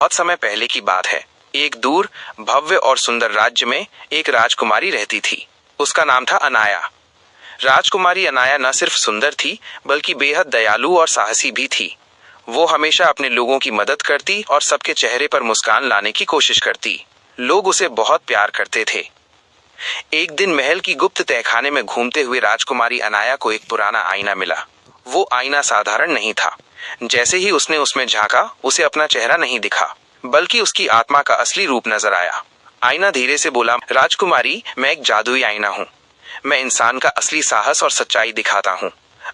बहुत समय पहले की बात है। एक दूर भव्य और सुंदर राज्य में एक राजकुमारी रहती थी। उसका नाम था अनाया। राजकुमारी अनाया न सिर्फ सुंदर थी बल्कि बेहद दयालु और साहसी भी थी। वो हमेशा अपने लोगों की मदद करती और सबके चेहरे पर मुस्कान लाने की कोशिश करती। लोग उसे बहुत प्यार करते थे। एक दिन महल की गुप्त तहखाने में घूमते हुए राजकुमारी अनाया को एक पुराना आईना मिला। वो आईना साधारण नहीं था। जैसे ही उसने उसमें झांका, उसे अपना चेहरा नहीं दिखा बल्कि उसकी आत्मा का असली रूप नजर आया। आईना धीरे से बोला, राजकुमारी, मैं एक जादुई आईना हूँ। मैं इंसान का असली साहस और सच्चाई दिखाता हूँ।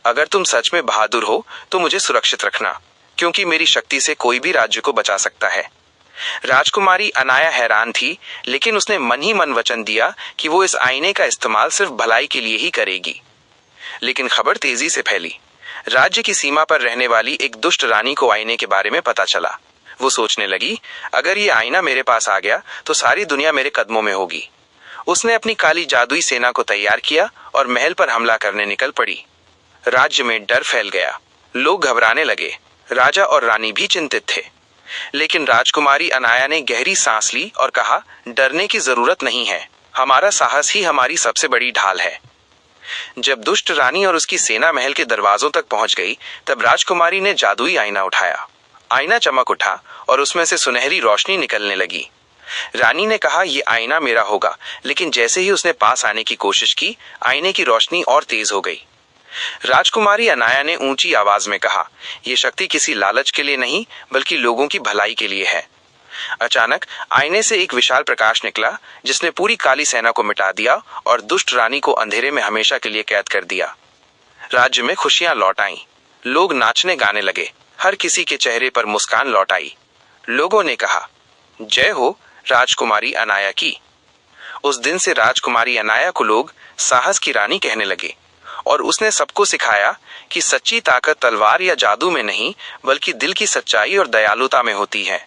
अगर तुम सच में बहादुर हो तो मुझे सुरक्षित रखना, क्योंकि मेरी शक्ति से कोई भी राज्य को बचा सकता है। राजकुमारी अनाया हैरान थी, लेकिन उसने मन ही मन वचन दिया कि वो इस आईने का इस्तेमाल सिर्फ भलाई के लिए ही करेगी। लेकिन खबर तेजी से फैली। राज्य की सीमा पर रहने वाली एक दुष्ट रानी को आईने के बारे में पता चला। वो सोचने लगी, अगर ये आईना मेरे पास आ गया तो सारी दुनिया मेरे कदमों में होगी। उसने अपनी काली जादुई सेना को तैयार किया और महल पर हमला करने निकल पड़ी। राज्य में डर फैल गया। लोग घबराने लगे। राजा और रानी भी चिंतित थे। लेकिन राजकुमारी अनाया ने गहरी सांस ली और कहा, डरने की जरूरत नहीं है। हमारा साहस ही हमारी सबसे बड़ी ढाल है। जब दुष्ट रानी और उसकी सेना महल के दरवाजों तक पहुंच गई, तब राजकुमारी ने जादुई आईना उठाया। आईना चमक उठा और उसमें से सुनहरी रोशनी निकलने लगी। रानी ने कहा, यह आईना मेरा होगा, लेकिन जैसे ही उसने पास आने की कोशिश की, आईने की रोशनी और तेज हो गई। राजकुमारी अनाया ने ऊंची आवाज में कहा, यह शक्ति किसी लालच के लिए नहीं बल्कि लोगों की भलाई के लिए है। अचानक आईने से एक विशाल प्रकाश निकला, जिसने पूरी काली सेना को मिटा दिया और दुष्ट रानी को अंधेरे में हमेशा के लिए कैद कर दिया। राज्य में खुशियां लौट आईं। लोग नाचने गाने लगे। हर किसी के चेहरे पर मुस्कान लौट आई। लोगों ने कहा, जय हो राजकुमारी अनाया की। उस दिन से राजकुमारी अनाया को लोग साहस की रानी कहने लगे और उसने सबको सिखाया कि सच्ची ताकत तलवार या जादू में नहीं बल्कि दिल की सच्चाई और दयालुता में होती है।